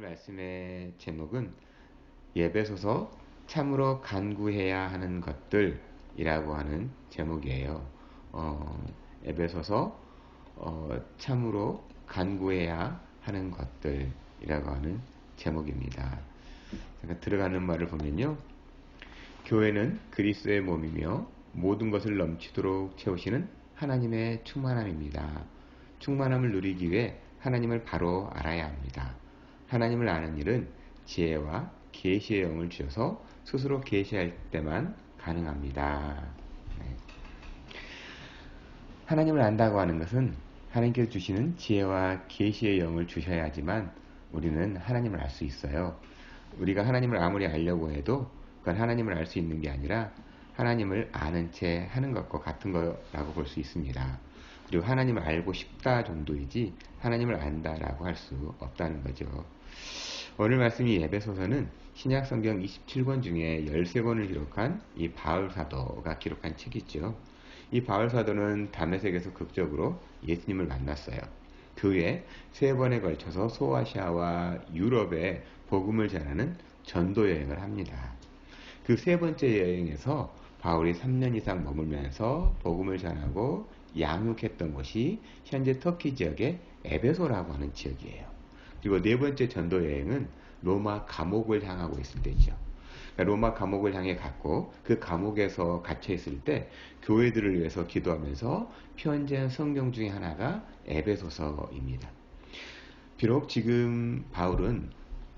말씀의 제목은 예배소서 참으로 간구해야 하는 것들이라고 하는 제목이에요. 예배소서 참으로 간구해야 하는 것들이라고 하는 제목입니다. 잠깐 들어가는 말을 보면요. 교회는 그리스도의 몸이며 모든 것을 넘치도록 채우시는 하나님의 충만함입니다. 충만함을 누리기 위해 하나님을 바로 알아야 합니다. 하나님을 아는 일은 지혜와 계시의 영을 주셔서 스스로 계시할 때만 가능합니다. 네. 하나님을 안다고 하는 것은 하나님께서 주시는 지혜와 계시의 영을 주셔야 하지만 우리는 하나님을 알 수 있어요. 우리가 하나님을 아무리 알려고 해도 그건 하나님을 알 수 있는 게 아니라 하나님을 아는 채 하는 것과 같은 거라고 볼 수 있습니다. 그리고 하나님을 알고 싶다 정도이지 하나님을 안다라고 할 수 없다는 거죠. 오늘 말씀이 에베소서는 신약 성경 27권 중에 13권을 기록한 이 바울 사도가 기록한 책이죠. 이 바울 사도는 다메섹에서 극적으로 예수님을 만났어요. 그 후에 3번에 걸쳐서 소아시아와 유럽에 복음을 전하는 전도 여행을 합니다. 그 3번째 여행에서 바울이 3년 이상 머물면서 복음을 전하고 양육했던 곳이 현재 터키 지역의 에베소라고 하는 지역이에요. 그리고 4번째 전도 여행은 로마 감옥을 향하고 있을 때죠. 그러니까 로마 감옥을 향해 갔고 그 감옥에서 갇혀 있을 때 교회들을 위해서 기도하면서 편지한 성경 중에 하나가 에베소서입니다. 비록 지금 바울은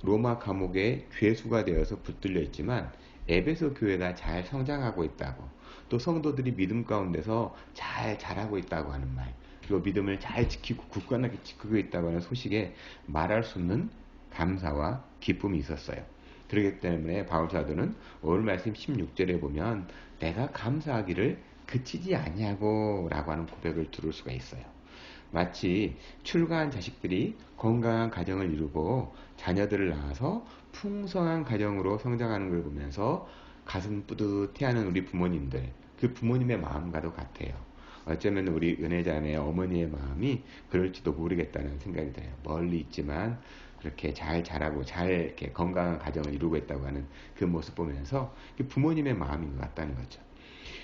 로마 감옥에 죄수가 되어서 붙들려 있지만 에베소 교회가 잘 성장하고 있다고, 또 성도들이 믿음 가운데서 잘 자라고 있다고 하는 말, 그리고 믿음을 잘 지키고 굳건하게 지키고 있다고 하는 소식에 말할 수 없는 감사와 기쁨이 있었어요. 그렇기 때문에 바울 사도는 오늘 말씀 16절에 보면 내가 감사하기를 그치지 아니하고 라고 하는 고백을 들을 수가 있어요. 마치 출가한 자식들이 건강한 가정을 이루고 자녀들을 낳아서 풍성한 가정으로 성장하는 걸 보면서 가슴 뿌듯해하는 우리 부모님들, 그 부모님의 마음과도 같아요. 어쩌면 우리 은혜자매 어머니의 마음이 그럴지도 모르겠다는 생각이 들어요. 멀리 있지만 그렇게 잘 자라고 잘 이렇게 건강한 가정을 이루고 있다고 하는 그 모습 보면서 부모님의 마음인 것 같다는 거죠.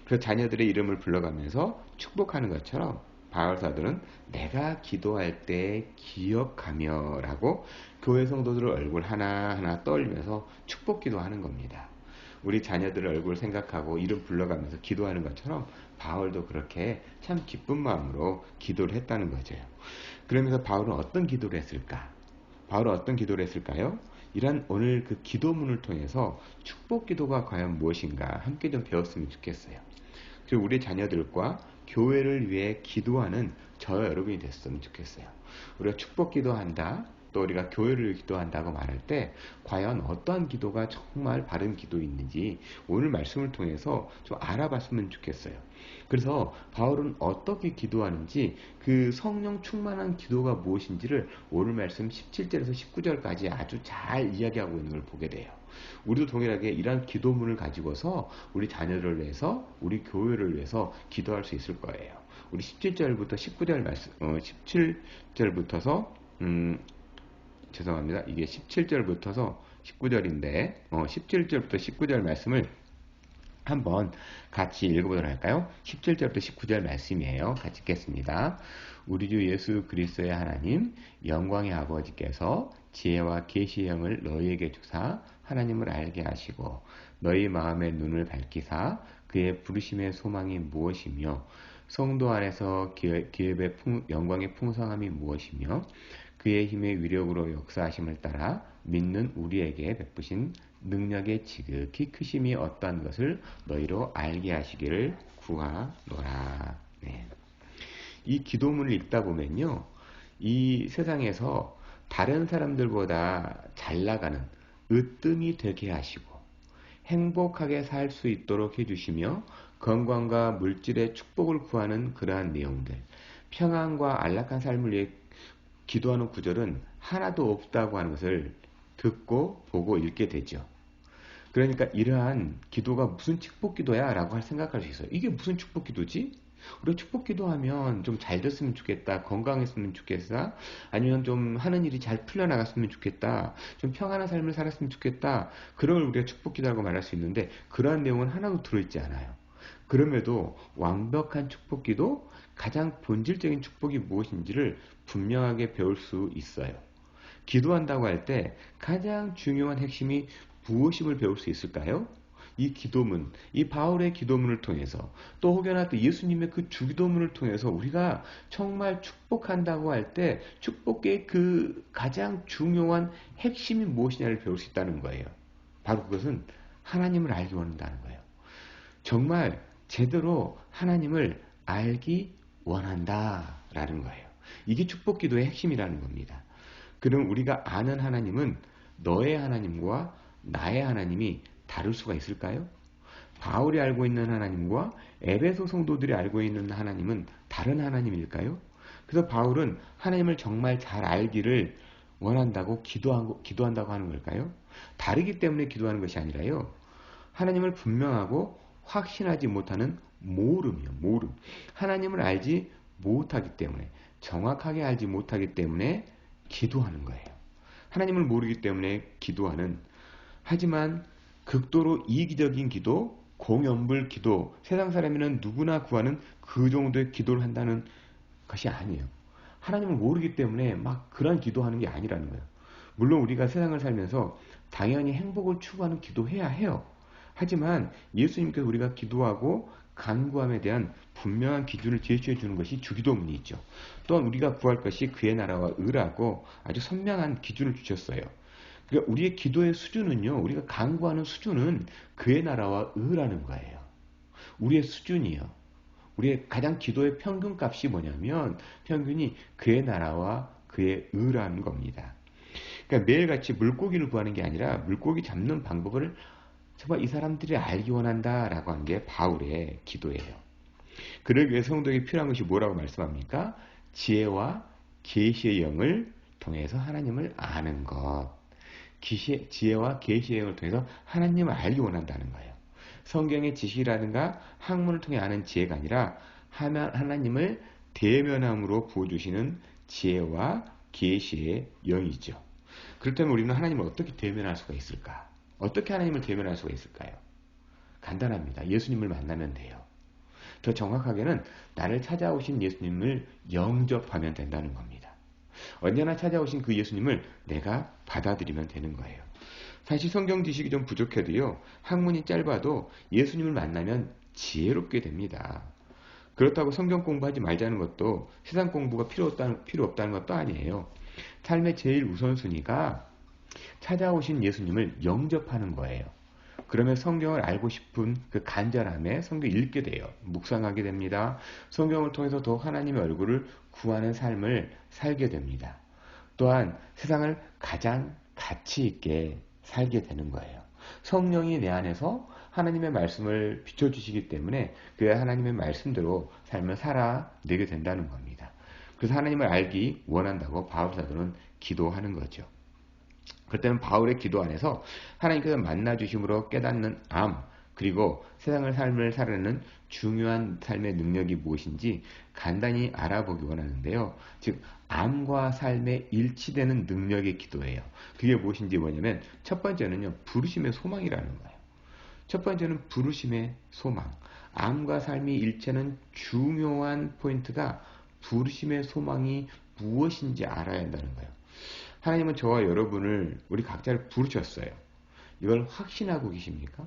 그래서 자녀들의 이름을 불러가면서 축복하는 것처럼 바울 사도는 내가 기도할 때 기억하며 라고 교회 성도들의 얼굴 하나하나 떠올리면서 축복 기도하는 겁니다. 우리 자녀들의 얼굴 생각하고 이름 불러가면서 기도하는 것처럼 바울도 그렇게 참 기쁜 마음으로 기도를 했다는 거죠. 그러면서 바울은 어떤 기도를 했을까? 바울은 어떤 기도를 했을까요? 이런 오늘 그 기도문을 통해서 축복 기도가 과연 무엇인가 함께 좀 배웠으면 좋겠어요. 그리고 우리 자녀들과 교회를 위해 기도하는 저와 여러분이 됐으면 좋겠어요. 우리가 축복 기도한다, 또 우리가 교회를 위해 기도한다고 말할 때 과연 어떠한 기도가 정말 바른 기도인지 오늘 말씀을 통해서 좀 알아봤으면 좋겠어요. 그래서 바울은 어떻게 기도하는지, 그 성령 충만한 기도가 무엇인지를 오늘 말씀 17절에서 19절까지 아주 잘 이야기하고 있는 걸 보게 돼요. 우리도 동일하게 이러한 기도문을 가지고서 우리 자녀를 위해서, 우리 교회를 위해서 기도할 수 있을 거예요. 우리 17절부터 19절 말씀, 17절부터서 죄송합니다. 이게 17절부터서 19절인데 17절부터 19절 말씀을 한번 같이 읽어보도록 할까요? 17절부터 19절 말씀이에요. 같이 읽겠습니다. 우리 주 예수 그리스도의 하나님 영광의 아버지께서 지혜와 계시의 영을 너희에게 주사 하나님을 알게 하시고 너희 마음의 눈을 밝히사 그의 부르심의 소망이 무엇이며 성도 안에서 기업의 영광의 풍성함이 무엇이며 그의 힘의 위력으로 역사하심을 따라 믿는 우리에게 베푸신 능력의 지극히 크심이 어떠한 것을 너희로 알게 하시기를 구하노라. 네. 이 기도문을 읽다 보면요, 이 세상에서 다른 사람들보다 잘 나가는 으뜸이 되게 하시고 행복하게 살 수 있도록 해주시며 건강과 물질의 축복을 구하는 그러한 내용들, 평안과 안락한 삶을 위해 기도하는 구절은 하나도 없다고 하는 것을 듣고 보고 읽게 되죠. 그러니까 이러한 기도가 무슨 축복 기도야? 라고 생각할 수 있어요. 이게 무슨 축복 기도지? 우리가 축복 기도하면 좀 잘 됐으면 좋겠다, 건강했으면 좋겠다, 아니면 좀 하는 일이 잘 풀려나갔으면 좋겠다, 좀 평안한 삶을 살았으면 좋겠다, 그런 걸 우리가 축복 기도라고 말할 수 있는데 그러한 내용은 하나도 들어있지 않아요. 그럼에도 완벽한 축복 기도, 가장 본질적인 축복이 무엇인지를 분명하게 배울 수 있어요. 기도한다고 할 때 가장 중요한 핵심이 무엇임을 배울 수 있을까요? 이 기도문, 이 바울의 기도문을 통해서 또 혹여나 또 예수님의 그 주기도문을 통해서 우리가 정말 축복한다고 할 때 축복의 그 가장 중요한 핵심이 무엇이냐를 배울 수 있다는 거예요. 바로 그것은 하나님을 알기 원한다는 거예요. 정말 제대로 하나님을 알기 원한다라는 거예요. 이게 축복 기도의 핵심이라는 겁니다. 그럼 우리가 아는 하나님은 너의 하나님과 나의 하나님이 다를 수가 있을까요? 바울이 알고 있는 하나님과 에베소 성도들이 알고 있는 하나님은 다른 하나님일까요? 그래서 바울은 하나님을 정말 잘 알기를 원한다고 기도한다고 하는 걸까요? 다르기 때문에 기도하는 것이 아니라요. 하나님을 분명하고 확신하지 못하는 모름이요, 모름. 하나님을 알지 못하기 때문에, 정확하게 알지 못하기 때문에 기도하는 거예요. 하나님을 모르기 때문에 기도하는, 하지만 극도로 이기적인 기도, 공연불 기도, 세상 사람이면 누구나 구하는 그 정도의 기도를 한다는 것이 아니에요. 하나님을 모르기 때문에 막 그런 기도하는 게 아니라는 거예요. 물론 우리가 세상을 살면서 당연히 행복을 추구하는 기도해야 해요. 하지만 예수님께서 우리가 기도하고 간구함에 대한 분명한 기준을 제시해 주는 것이 주기도문이죠. 또한 우리가 구할 것이 그의 나라와 의라고 아주 선명한 기준을 주셨어요. 그러니까 우리의 기도의 수준은요, 우리가 간구하는 수준은 그의 나라와 의라는 거예요. 우리의 수준이요. 우리의 가장 기도의 평균값이 뭐냐면 평균이 그의 나라와 그의 의라는 겁니다. 그러니까 매일같이 물고기를 구하는 게 아니라 물고기 잡는 방법을 정말 이 사람들이 알기 원한다라고 한 게 바울의 기도예요. 그러기 위해 성도에게 필요한 것이 뭐라고 말씀합니까? 지혜와 계시의 영을 통해서 하나님을 아는 것. 지혜와 계시의 영을 통해서 하나님을 알기 원한다는 거예요. 성경의 지식이라든가 학문을 통해 아는 지혜가 아니라 하나님을 대면함으로 부어주시는 지혜와 계시의 영이죠. 그렇다면 우리는 하나님을 어떻게 대면할 수가 있을까? 어떻게 하나님을 대면할 수가 있을까요? 간단합니다. 예수님을 만나면 돼요. 더 정확하게는 나를 찾아오신 예수님을 영접하면 된다는 겁니다. 언제나 찾아오신 그 예수님을 내가 받아들이면 되는 거예요. 사실 성경 지식이 좀 부족해도요, 학문이 짧아도 예수님을 만나면 지혜롭게 됩니다. 그렇다고 성경 공부하지 말자는 것도 세상 공부가 필요 없다는 것도 아니에요. 삶의 제일 우선순위가 찾아오신 예수님을 영접하는 거예요. 그러면 성경을 알고 싶은 그 간절함에 성경 읽게 돼요. 묵상하게 됩니다. 성경을 통해서 더 하나님의 얼굴을 구하는 삶을 살게 됩니다. 또한 세상을 가장 가치 있게 살게 되는 거예요. 성령이 내 안에서 하나님의 말씀을 비춰주시기 때문에 그 하나님의 말씀대로 삶을 살아내게 된다는 겁니다. 그래서 하나님을 알기 원한다고 바울 사도는 기도하는 거죠. 그때는 바울의 기도 안에서 하나님께서 만나주심으로 깨닫는 암, 그리고 세상을 삶을 살아내는 중요한 삶의 능력이 무엇인지 간단히 알아보기 원하는데요. 즉 암과 삶에 일치되는 능력의 기도예요. 그게 무엇인지 뭐냐면 첫 번째는요, 부르심의 소망이라는 거예요. 첫 번째는 부르심의 소망. 암과 삶이 일치하는 중요한 포인트가 부르심의 소망이 무엇인지 알아야 한다는 거예요. 하나님은 저와 여러분을, 우리 각자를 부르셨어요. 이걸 확신하고 계십니까?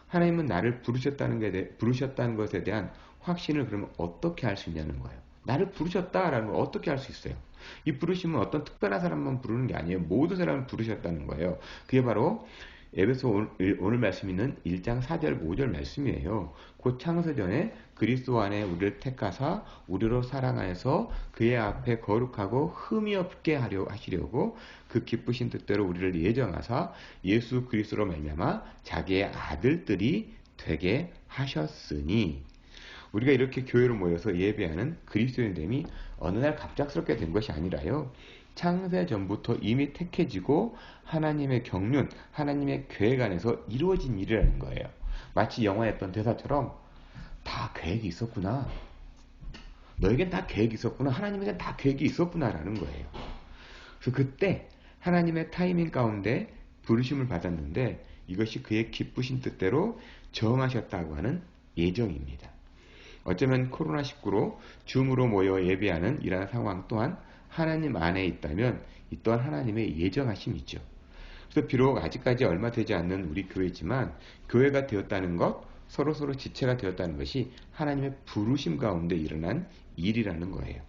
하나님은 나를 부르셨다는 것에 대한 확신을 그러면 어떻게 할 수 있냐는 거예요. 나를 부르셨다라는 걸 어떻게 할 수 있어요? 이 부르심은 어떤 특별한 사람만 부르는 게 아니에요. 모든 사람을 부르셨다는 거예요. 그게 바로 에베소 오늘 말씀 있는 1장 4절 5절 말씀이에요. 곧 창세전에 그리스도 안에 우리를 택하사 우리로 사랑하여서 그의 앞에 거룩하고 흠이 없게 하시려고 그 기쁘신 뜻대로 우리를 예정하사 예수 그리스도로 말미암아 자기의 아들들이 되게 하셨으니, 우리가 이렇게 교회로 모여서 예배하는 그리스도인됨이 어느 날 갑작스럽게 된 것이 아니라요, 창세 전부터 이미 택해지고 하나님의 경륜, 하나님의 계획 안에서 이루어진 일이라는 거예요. 마치 영화에 했던 대사처럼 다 계획이 있었구나. 너에겐 다 계획이 있었구나. 하나님에겐 다 계획이 있었구나라는 거예요. 그래서 그때 하나님의 타이밍 가운데 부르심을 받았는데 이것이 그의 기쁘신 뜻대로 정하셨다고 하는 예정입니다. 어쩌면 코로나19로 줌으로 모여 예배하는 이러한 상황 또한 하나님 안에 있다면 이 또한 하나님의 예정하심이죠. 그래서 비록 아직까지 얼마 되지 않는 우리 교회지만 교회가 되었다는 것, 서로서로 지체가 되었다는 것이 하나님의 부르심 가운데 일어난 일이라는 거예요.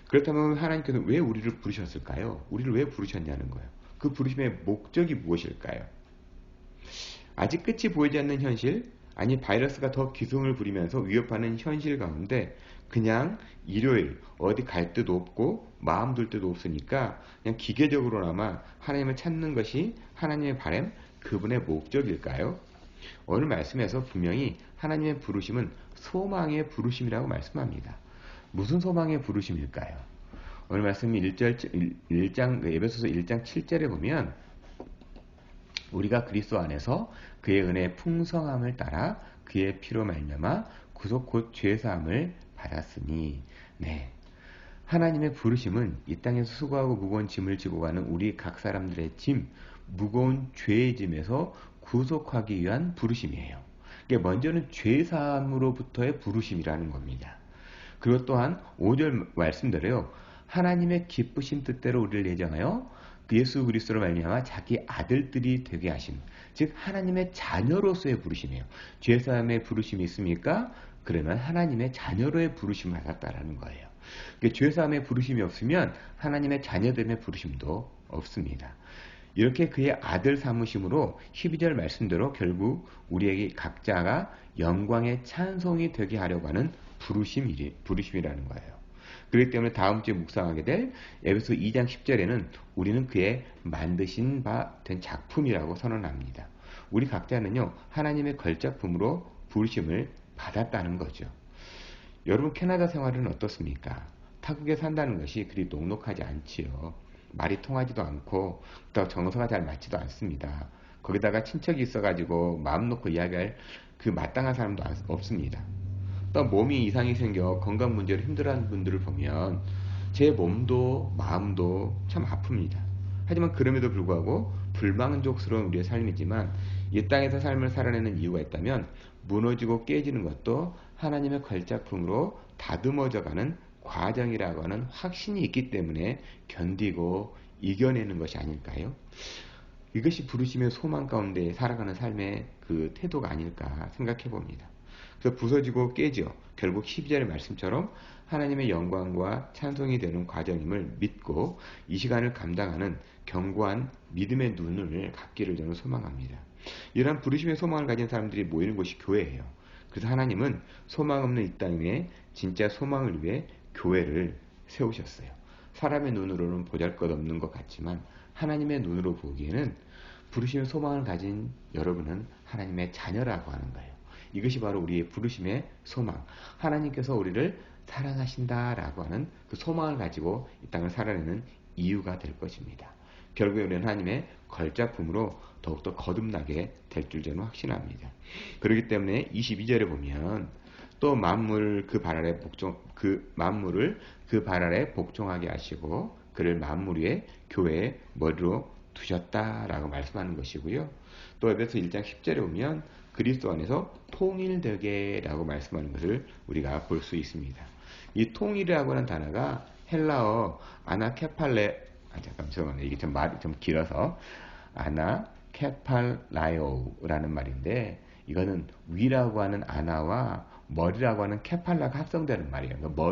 그렇다면 하나님께서 왜 우리를 부르셨을까요? 우리를 왜 부르셨냐는 거예요. 그 부르심의 목적이 무엇일까요? 아직 끝이 보이지 않는 현실, 아니 바이러스가 더 기승을 부리면서 위협하는 현실 가운데 그냥 일요일 어디 갈 데도 없고 마음 둘 데도 없으니까 그냥 기계적으로나마 하나님을 찾는 것이 하나님의 바람, 그분의 목적일까요? 오늘 말씀에서 분명히 하나님의 부르심은 소망의 부르심이라고 말씀합니다. 무슨 소망의 부르심일까요? 오늘 말씀 1장, 에베소서 1장 7절에 보면 우리가 그리스도 안에서 그의 은혜의 풍성함을 따라 그의 피로 말미암아 구속 곧 죄사함을 받았으니, 네, 하나님의 부르심은 이 땅에서 수고하고 무거운 짐을 지고 가는 우리 각 사람들의 짐, 무거운 죄의 짐에서 구속하기 위한 부르심이에요. 먼저는 죄사함으로부터의 부르심이라는 겁니다. 그리고 또한 5절 말씀대로요, 하나님의 기쁘신 뜻대로 우리를 예정하여 예수 그리스도로 말미암아 자기 아들들이 되게 하심, 즉 하나님의 자녀로서의 부르심이에요. 죄사함의 부르심이 있습니까? 그러면 하나님의 자녀로의 부르심을 받았다라는 거예요. 죄사함의 부르심이 없으면 하나님의 자녀됨의 부르심도 없습니다. 이렇게 그의 아들 삼으심으로 12절 말씀대로 결국 우리에게 각자가 영광의 찬송이 되게 하려고 하는 부르심이라는 거예요. 그렇기 때문에 다음 주에 묵상하게 될 에베소 2장 10절에는 우리는 그의 만드신 바 된 작품이라고 선언합니다. 우리 각자는요, 하나님의 걸작품으로 부르심을 받았다는 거죠. 여러분, 캐나다 생활은 어떻습니까? 타국에 산다는 것이 그리 녹록하지 않지요. 말이 통하지도 않고 또 정서가 잘 맞지도 않습니다. 거기다가 친척이 있어가지고 마음 놓고 이야기할 그 마땅한 사람도 없습니다. 또 몸이 이상이 생겨 건강 문제로 힘들어하는 분들을 보면 제 몸도 마음도 참 아픕니다. 하지만 그럼에도 불구하고 불만족스러운 우리의 삶이지만 이 땅에서 삶을 살아내는 이유가 있다면 무너지고 깨지는 것도 하나님의 걸작품으로 다듬어져가는 과정이라고 하는 확신이 있기 때문에 견디고 이겨내는 것이 아닐까요? 이것이 부르심의 소망 가운데 살아가는 삶의 그 태도가 아닐까 생각해 봅니다. 그래서 부서지고 깨져 결국 12절의 말씀처럼 하나님의 영광과 찬송이 되는 과정임을 믿고 이 시간을 감당하는 견고한 믿음의 눈을 갖기를 저는 소망합니다. 이러한 부르심의 소망을 가진 사람들이 모이는 곳이 교회예요. 그래서 하나님은 소망 없는 이 땅 위에 진짜 소망을 위해 교회를 세우셨어요. 사람의 눈으로는 보잘것없는 것 같지만 하나님의 눈으로 보기에는 부르심의 소망을 가진 여러분은 하나님의 자녀라고 하는 거예요. 이것이 바로 우리의 부르심의 소망, 하나님께서 우리를 사랑하신다라고 하는 그 소망을 가지고 이 땅을 살아내는 이유가 될 것입니다. 결국에 우리는 하나님의 걸작품으로 더욱더 거듭나게 될 줄 저는 확신합니다. 그렇기 때문에 22절에 보면 또 만물을 그 발 아래 복종하게 하시고 그를 만물 위에 교회의 머리로 두셨다라고 말씀하는 것이고요. 또 에베소 1장 10절에 보면 그리스도 안에서 통일되게 라고 말씀하는 것을 우리가 볼 수 있습니다. 이 통일이라고 하는 단어가 헬라어 죄송합니다. 이게 말이 좀 길어서 아나케팔라요라는 말인데 이거는 위라고 하는 아나와 머리라고 하는 케팔라가 합성되는 말이에요. 그러니까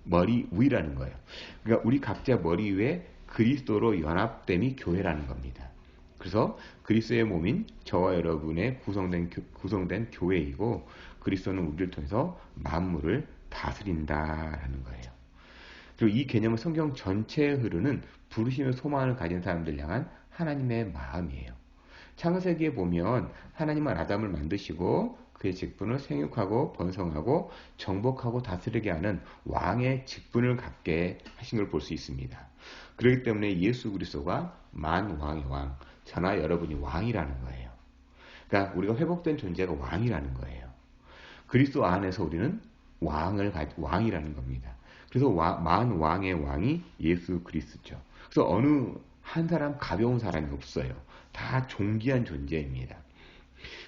머리 위라는 거예요. 그러니까 우리 각자 머리 위에 그리스도로 연합됨이 교회라는 겁니다. 그래서 그리스도의 몸인 저와 여러분의 구성된 교회이고 그리스도는 우리를 통해서 만물을 다스린다라는 거예요. 그리고 이 개념은 성경 전체에 흐르는 부르심의 소망을 가진 사람들 향한 하나님의 마음이에요. 창세기에 보면 하나님은 아담을 만드시고 그의 직분을 생육하고 번성하고 정복하고 다스리게 하는 왕의 직분을 갖게 하신 걸 볼 수 있습니다. 그렇기 때문에 예수 그리스도가 만왕의 왕, 저나 여러분이 왕이라는 거예요. 그러니까 우리가 회복된 존재가 왕이라는 거예요. 그리스도 안에서 우리는 왕이라는 겁니다. 그래서 만 왕의 왕이 예수 그리스도죠. 그래서 어느 한 사람 가벼운 사람이 없어요. 다 존귀한 존재입니다.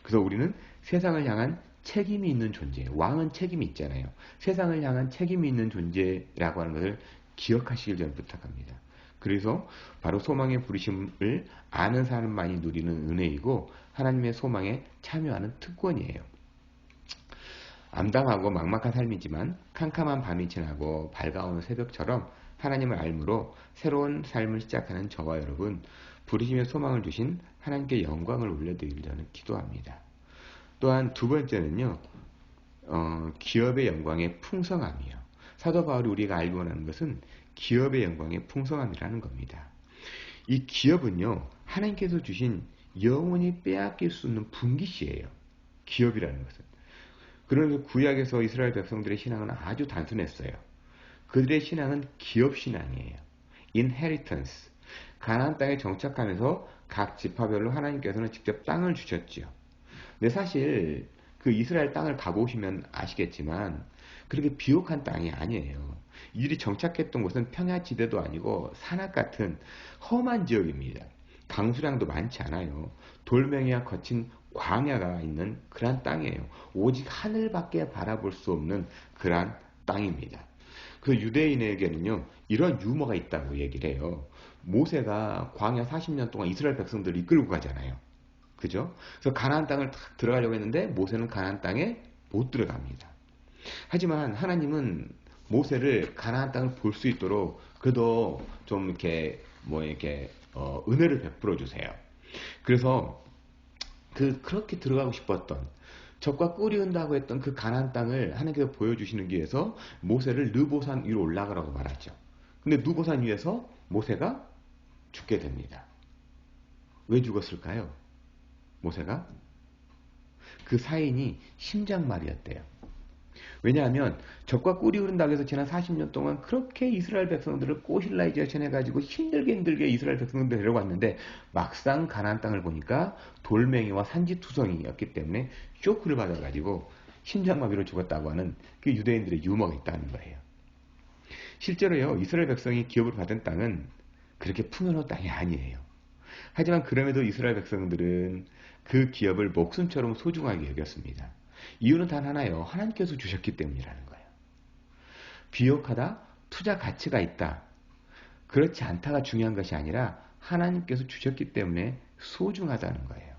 그래서 우리는 세상을 향한 책임이 있는 존재, 왕은 책임이 있잖아요. 세상을 향한 책임이 있는 존재라고 하는 것을 기억하시길 저는 부탁합니다. 그래서 바로 소망의 부르심을 아는 사람만이 누리는 은혜이고 하나님의 소망에 참여하는 특권이에요. 암담하고 막막한 삶이지만 캄캄한 밤이 지나고 밝아오는 새벽처럼 하나님을 알므로 새로운 삶을 시작하는 저와 여러분, 부르심의 소망을 주신 하나님께 영광을 올려드리길 저는 기도합니다. 또한 두 번째는요, 기업의 영광의 풍성함이요. 사도 바울이 우리가 알고 하는 것은 기업의 영광의 풍성함이라는 겁니다. 이 기업은요, 하나님께서 주신 영원히 빼앗길 수 없는 분기시예요. 기업이라는 것은. 그러면서 구약에서 이스라엘 백성들의 신앙은 아주 단순했어요. 그들의 신앙은 기업 신앙이에요. inheritance. 가나안 땅에 정착하면서 각 지파별로 하나님께서는 직접 땅을 주셨지요. 근데 사실 그 이스라엘 땅을 가보시면 아시겠지만 그렇게 비옥한 땅이 아니에요. 이들이 정착했던 곳은 평야지대도 아니고 산악 같은 험한 지역입니다. 강수량도 많지 않아요. 돌멩이와 거친 광야가 있는 그러한 땅이에요. 오직 하늘밖에 바라볼 수 없는 그러한 땅입니다. 그 유대인에게는요, 이런 유머가 있다고 얘기를 해요. 모세가 광야 40년 동안 이스라엘 백성들을 이끌고 가잖아요. 그죠? 그래서 가나안 땅을 탁 들어가려고 했는데 모세는 가나안 땅에 못 들어갑니다. 하지만 하나님은 모세를 가나안 땅을 볼 수 있도록 그래도 좀 이렇게 은혜를 베풀어 주세요. 그래서 그렇게 들어가고 싶었던 적과 꿀이 흔다고 했던 그 가나안 땅을 하나님께서 보여주시는 위해서 모세를 느보산 위로 올라가라고 말하죠. 근데 느보산 위에서 모세가 죽게 됩니다. 왜 죽었을까요? 모세가? 그 사인이 심장말이었대요. 왜냐하면 적과 꿀이 흐른다고 해서 지난 40년 동안 그렇게 이스라엘 백성들을 꼬실라이제이션 해가지고 힘들게 이스라엘 백성들을 데려갔는데 막상 가나안 땅을 보니까 돌멩이와 산지투성이었기 때문에 쇼크를 받아가지고 심장마비로 죽었다고 하는 그 유대인들의 유머가 있다는 거예요. 실제로요, 이스라엘 백성이 기업을 받은 땅은 그렇게 풍요로운 땅이 아니에요. 하지만 그럼에도 이스라엘 백성들은 그 기업을 목숨처럼 소중하게 여겼습니다. 이유는 단 하나예요. 하나님께서 주셨기 때문이라는 거예요. 비옥하다, 투자 가치가 있다. 그렇지 않다가 중요한 것이 아니라 하나님께서 주셨기 때문에 소중하다는 거예요.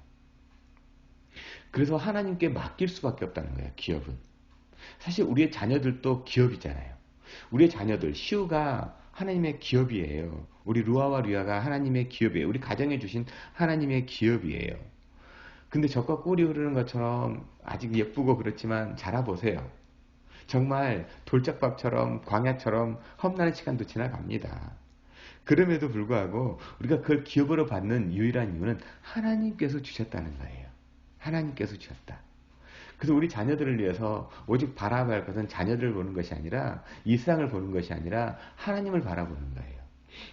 그래서 하나님께 맡길 수밖에 없다는 거예요. 기업은. 사실 우리의 자녀들도 기업이잖아요. 우리의 자녀들, 시우가 하나님의 기업이에요. 우리 루아와 류아가 하나님의 기업이에요. 우리 가정에 주신 하나님의 기업이에요. 근데 적과 꿀이 흐르는 것처럼 아직 예쁘고 그렇지만 자라보세요. 정말 돌짝밥처럼 광야처럼 험난한 시간도 지나갑니다. 그럼에도 불구하고 우리가 그걸 기업으로 받는 유일한 이유는 하나님께서 주셨다는 거예요. 하나님께서 주셨다. 그래서 우리 자녀들을 위해서 오직 바라봐야 할 것은 자녀들을 보는 것이 아니라 이 세상을 보는 것이 아니라 하나님을 바라보는 거예요.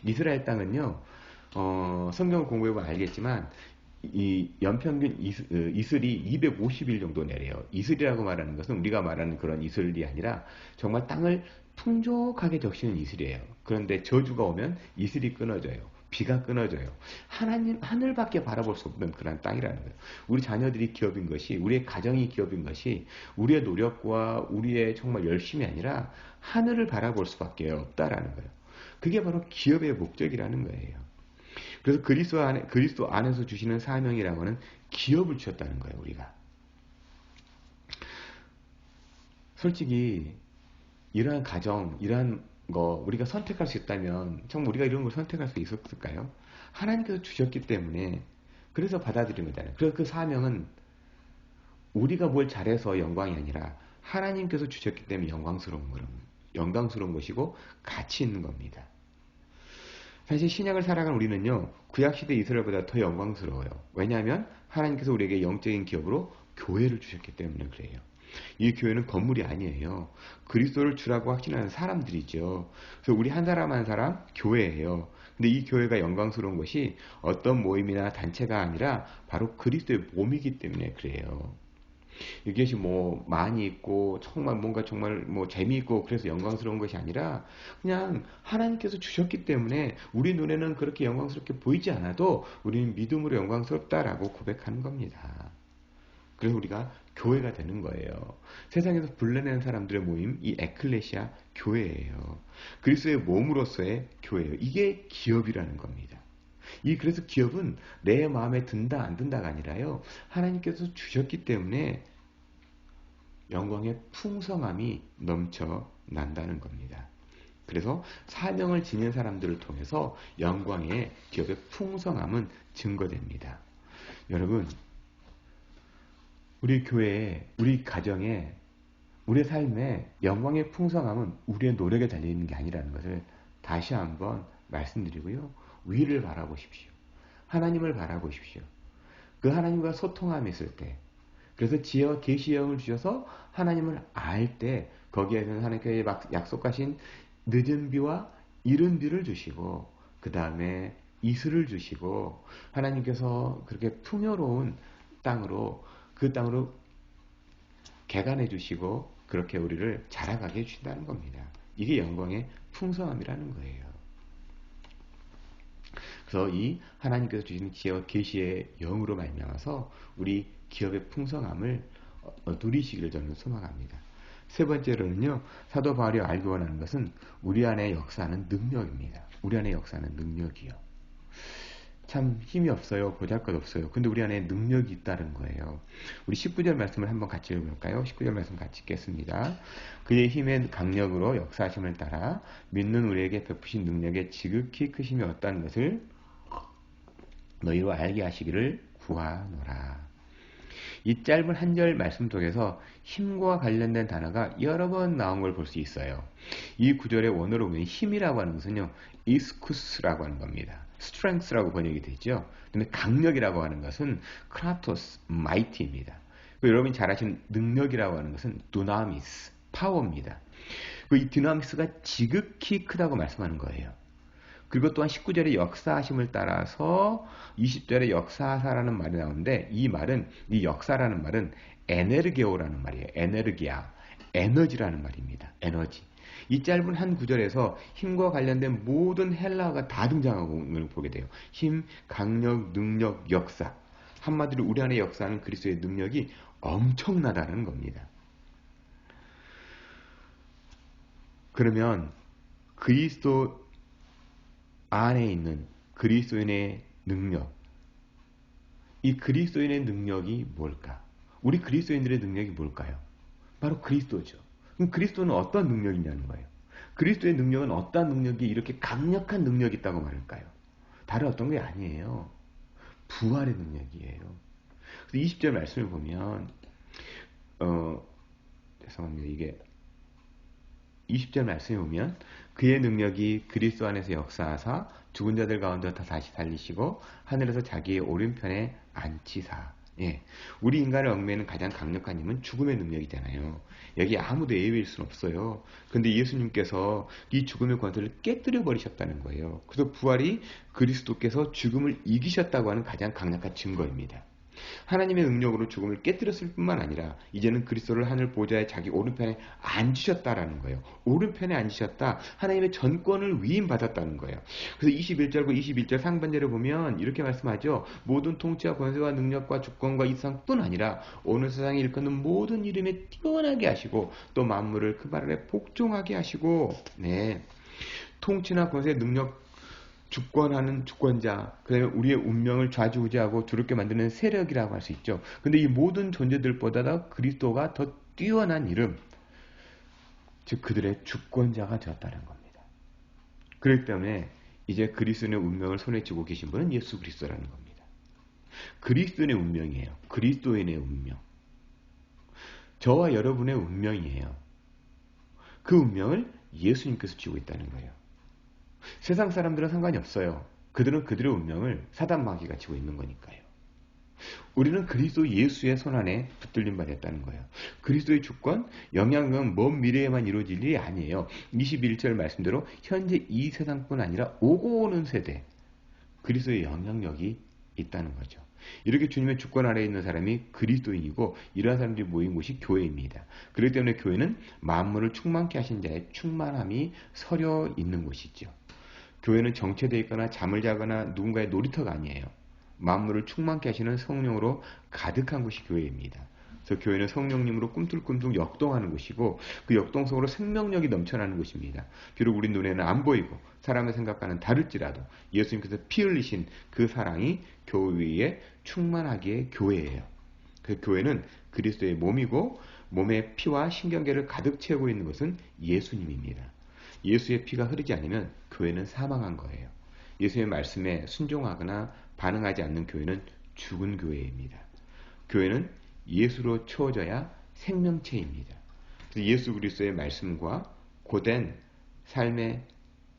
이스라엘 땅은요, 성경을 공부해보면 알겠지만 이 연평균 이슬이 250일 정도 내려요. 이슬이라고 말하는 것은 우리가 말하는 그런 이슬이 아니라 정말 땅을 풍족하게 적시는 이슬이에요. 그런데 저주가 오면 이슬이 끊어져요. 비가 끊어져요. 하늘밖에 바라볼 수 없는 그런 땅이라는 거예요. 우리 자녀들이 기업인 것이, 우리의 가정이 기업인 것이 우리의 노력과 우리의 정말 열심이 아니라 하늘을 바라볼 수밖에 없다라는 거예요. 그게 바로 기업의 목적이라는 거예요. 그래서 그리스도 안에서 주시는 사명이라고 하는 기업을 주셨다는 거예요, 우리가. 솔직히, 이러한 가정, 이러한 거, 우리가 선택할 수 있다면, 정말 우리가 이런 걸 선택할 수 있었을까요? 하나님께서 주셨기 때문에, 그래서 받아들인 거잖아요. 그래서 그 사명은 우리가 뭘 잘해서 영광이 아니라, 하나님께서 주셨기 때문에 영광스러운 것이고, 가치 있는 겁니다. 사실 신약을 살아가는 우리는요, 구약시대 이스라엘보다 더 영광스러워요. 왜냐하면 하나님께서 우리에게 영적인 기업으로 교회를 주셨기 때문에 그래요. 이 교회는 건물이 아니에요. 그리스도를 주라고 확신하는 사람들이죠. 그래서 우리 한 사람 한 사람 교회예요. 근데 이 교회가 영광스러운 것이 어떤 모임이나 단체가 아니라 바로 그리스도의 몸이기 때문에 그래요. 이것이 뭐 많이 있고 정말 뭔가 정말 뭐 재미있고 그래서 영광스러운 것이 아니라 그냥 하나님께서 주셨기 때문에 우리 눈에는 그렇게 영광스럽게 보이지 않아도 우리는 믿음으로 영광스럽다라고 고백하는 겁니다. 그래서 우리가 교회가 되는 거예요. 세상에서 불러내는 사람들의 모임, 이 에클레시아 교회예요. 그리스도의 몸으로서의 교회예요. 이게 기업이라는 겁니다. 그래서 기업은 내 마음에 든다 안 든다가 아니라요. 하나님께서 주셨기 때문에 영광의 풍성함이 넘쳐난다는 겁니다. 그래서 사명을 지닌 사람들을 통해서 영광의 기업의 풍성함은 증거됩니다. 여러분, 우리 교회에, 우리 가정에, 우리 삶에 영광의 풍성함은 우리의 노력에 달려있는 게 아니라는 것을 다시 한번 말씀드리고요. 위를 바라보십시오. 하나님을 바라보십시오. 그 하나님과 소통함이 있을 때, 그래서 지혜와 계시의 영을 주셔서 하나님을 알 때 거기에는 하나님께서 약속하신 늦은 비와 이른 비를 주시고 그 다음에 이슬을 주시고 하나님께서 그렇게 풍요로운 땅으로 그 땅으로 개간해 주시고 그렇게 우리를 자라가게 해주신다는 겁니다. 이게 영광의 풍성함이라는 거예요. 그래서 이 하나님께서 주시는 지혜와 계시의 영으로 말미암아서 우리 기업의 풍성함을 누리시기를 저는 소망합니다. 세 번째로는요, 사도 바울이 알기 원하는 것은 우리 안에 역사하는 능력입니다. 우리 안에 역사하는 능력이요. 참 힘이 없어요. 보잘것없어요. 근데 우리 안에 능력이 있다는 거예요. 우리 19절 말씀을 한번 같이 읽어볼까요? 19절 말씀 같이 읽겠습니다. 그의 힘의 강력으로 역사하심을 따라 믿는 우리에게 베푸신 능력의 지극히 크심이 없다는 것을 너희로 알게 하시기를 구하노라. 이 짧은 한 절 말씀 속에서 힘과 관련된 단어가 여러 번 나온 걸 볼 수 있어요. 이 구절의 원어로 보면 힘이라고 하는 것은요, 이스쿠스라고 하는 겁니다. strength라고 번역이 되죠. 그다음에 강력이라고 하는 것은 크라토스, 마이티입니다. 여러분이 잘 아시는 능력이라고 하는 것은 두나미스, 파워입니다. 이 두나미스가 지극히 크다고 말씀하는 거예요. 그리고 또한 19절의 역사하심을 따라서 20절의 역사사라는 말이 나오는데 이 역사라는 말은 에네르게오라는 말이에요. 에네르기아, 에너지라는 말입니다. 에너지. 이 짧은 한 구절에서 힘과 관련된 모든 헬라어가 다 등장하고 있는 걸 보게 돼요. 힘, 강력, 능력, 역사. 한마디로 우리 안에 역사하는 그리스도의 능력이 엄청나다는 겁니다. 그러면 그리스도 안에 있는 그리스도인의 능력, 이 그리스도인의 능력이 뭘까? 우리 그리스도인들의 능력이 뭘까요? 바로 그리스도죠. 그럼 그리스도는 어떤 능력이냐는 거예요. 그리스도의 능력은 어떤 능력이 이렇게 강력한 능력이 있다고 말할까요? 다른 어떤 게 아니에요. 부활의 능력이에요. 그래서 20절 말씀을 보면 죄송합니다. 이게 20절 말씀에 보면 그의 능력이 그리스도 안에서 역사하사 죽은 자들 가운데 다 다시 살리시고 하늘에서 자기의 오른편에 앉히사. 예, 우리 인간을 얽매는 가장 강력한 힘은 죽음의 능력이잖아요. 여기 아무도 예외일 수는 없어요. 그런데 예수님께서 이 죽음의 권세를 깨뜨려 버리셨다는 거예요. 그래서 부활이 그리스도께서 죽음을 이기셨다고 하는 가장 강력한 증거입니다. 하나님의 능력으로 죽음을 깨뜨렸을 뿐만 아니라 이제는 그리스도를 하늘 보좌에 자기 오른편에 앉으셨다라는 거예요. 오른편에 앉으셨다. 하나님의 전권을 위임받았다는 거예요. 그래서 21절과 21절 상반절을 보면 이렇게 말씀하죠. 모든 통치와 권세와 능력과 주권과 이상뿐 아니라 오늘 세상에 일컫는 모든 이름에 뛰어나게 하시고 또 만물을 그 발 아래 복종하게 하시고 네. 통치나 권세, 능력, 주권하는 주권자, 그 다음에 우리의 운명을 좌지우지하고 두렵게 만드는 세력이라고 할 수 있죠. 근데 이 모든 존재들보다 그리스도가 더 뛰어난 이름, 즉 그들의 주권자가 되었다는 겁니다. 그렇기 때문에 이제 그리스도의 운명을 손에 쥐고 계신 분은 예수 그리스도라는 겁니다. 그리스도의 운명이에요. 그리스도인의 운명. 저와 여러분의 운명이에요. 그 운명을 예수님께서 쥐고 있다는 거예요. 세상 사람들은 상관이 없어요. 그들은 그들의 운명을 사단 마귀가 쥐고 있는 거니까요. 우리는 그리스도 예수의 손안에 붙들림 받았다는 거예요. 그리스도의 주권, 영향은 먼 미래에만 이루어질 일이 아니에요. 21절 말씀대로 현재 이 세상뿐 아니라 오고 오는 세대 그리스도의 영향력이 있다는 거죠. 이렇게 주님의 주권 아래에 있는 사람이 그리스도인이고 이러한 사람들이 모인 곳이 교회입니다. 그렇기 때문에 교회는 만물을 충만케 하신 자의 충만함이 서려 있는 곳이죠. 교회는 정체되어 있거나 잠을 자거나 누군가의 놀이터가 아니에요. 만물을 충만케 하시는 성령으로 가득한 곳이 교회입니다. 그래서 교회는 성령님으로 꿈틀꿈틀 역동하는 곳이고 그 역동 속으로 생명력이 넘쳐나는 곳입니다. 비록 우리 눈에는 안 보이고 사람의 생각과는 다를지라도 예수님께서 피 흘리신 그 사랑이 교회에 충만하기에 교회예요. 그 교회는 그리스도의 몸이고 몸의 피와 신경계를 가득 채우고 있는 것은 예수님입니다. 예수의 피가 흐르지 않으면 교회는 사망한 거예요. 예수의 말씀에 순종하거나 반응하지 않는 교회는 죽은 교회입니다. 교회는 예수로 채워져야 생명체입니다. 그래서 예수 그리스도의 말씀과 고된 삶의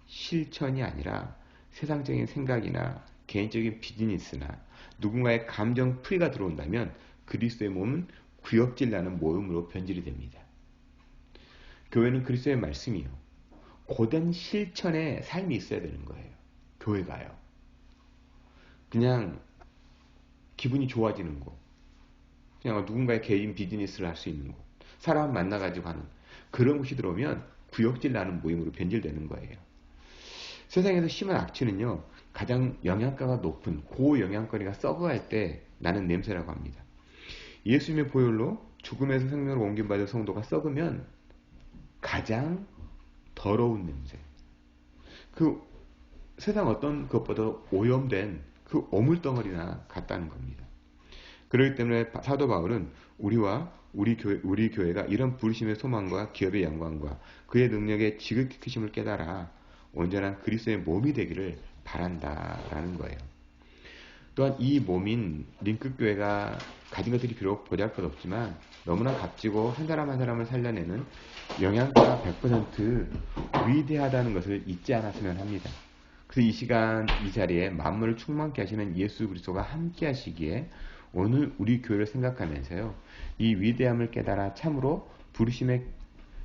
실천이 아니라 세상적인 생각이나 개인적인 비즈니스나 누군가의 감정 풀이가 들어온다면 그리스도의 몸은 구역질 나는 모임으로 변질이 됩니다. 교회는 그리스도의 말씀이요. 고된 실천의 삶이 있어야 되는 거예요. 교회가요. 그냥 기분이 좋아지는 곳. 그냥 누군가의 개인 비즈니스를 할 수 있는 곳. 사람 만나가지고 하는 그런 곳이 들어오면 구역질 나는 모임으로 변질되는 거예요. 세상에서 심한 악취는요. 가장 영양가가 높은 고영양거리가 썩어갈 때 나는 냄새라고 합니다. 예수님의 보혈로 죽음에서 생명으로 옮김받은 성도가 썩으면 가장 더러운 냄새. 그 세상 어떤 것보다 오염된 그 오물덩어리나 같다는 겁니다. 그렇기 때문에 사도 바울은 우리 교회가 이런 부르심의 소망과 기업의 영광과 그의 능력의 지극히 크심을 깨달아 온전한 그리스도의 몸이 되기를 바란다라는 거예요. 또한 이 몸인 링크교회가 가진 것들이 비록 보잘것없지만 너무나 값지고 한 사람 한 사람을 살려내는 영양가 100% 위대하다는 것을 잊지 않았으면 합니다. 그래서 이 시간 이 자리에 만물을 충만케 하시는 예수 그리스도가 함께 하시기에 오늘 우리 교회를 생각하면서요. 이 위대함을 깨달아 참으로 부르심의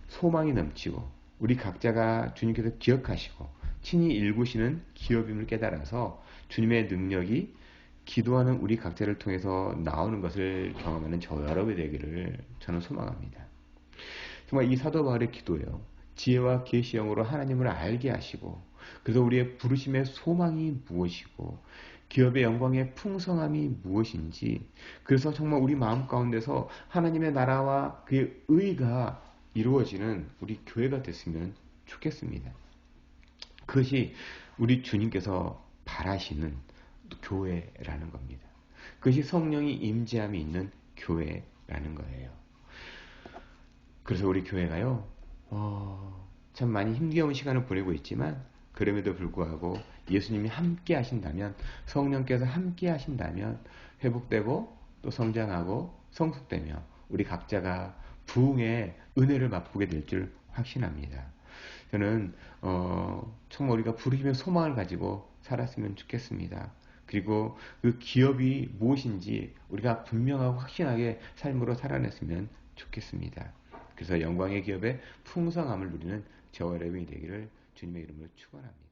소망이 넘치고 우리 각자가 주님께서 기억하시고 친히 일구시는 기업임을 깨달아서 주님의 능력이 기도하는 우리 각자를 통해서 나오는 것을 경험하는 저 여러분이 되기를 저는 소망합니다. 정말 이 사도 바울의 기도예요. 지혜와 계시 영으로 하나님을 알게 하시고 그래서 우리의 부르심의 소망이 무엇이고 기업의 영광의 풍성함이 무엇인지 그래서 정말 우리 마음 가운데서 하나님의 나라와 그의 의가 이루어지는 우리 교회가 됐으면 좋겠습니다. 그것이 우리 주님께서 바라시는 교회라는 겁니다. 그것이 성령이 임재함이 있는 교회라는 거예요. 그래서 우리 교회가요, 참 많이 힘겨운 시간을 보내고 있지만 그럼에도 불구하고 예수님이 함께 하신다면 성령께서 함께 하신다면 회복되고 또 성장하고 성숙되며 우리 각자가 부흥의 은혜를 맛보게 될 줄 확신합니다. 저는 정말 우리가 부르심의 소망을 가지고 살았으면 좋겠습니다. 그리고 그 기업이 무엇인지 우리가 분명하고 확신하게 삶으로 살아냈으면 좋겠습니다. 그래서 영광의 기업의 풍성함을 누리는 저와 여러분이 되기를 주님의 이름으로 축원합니다.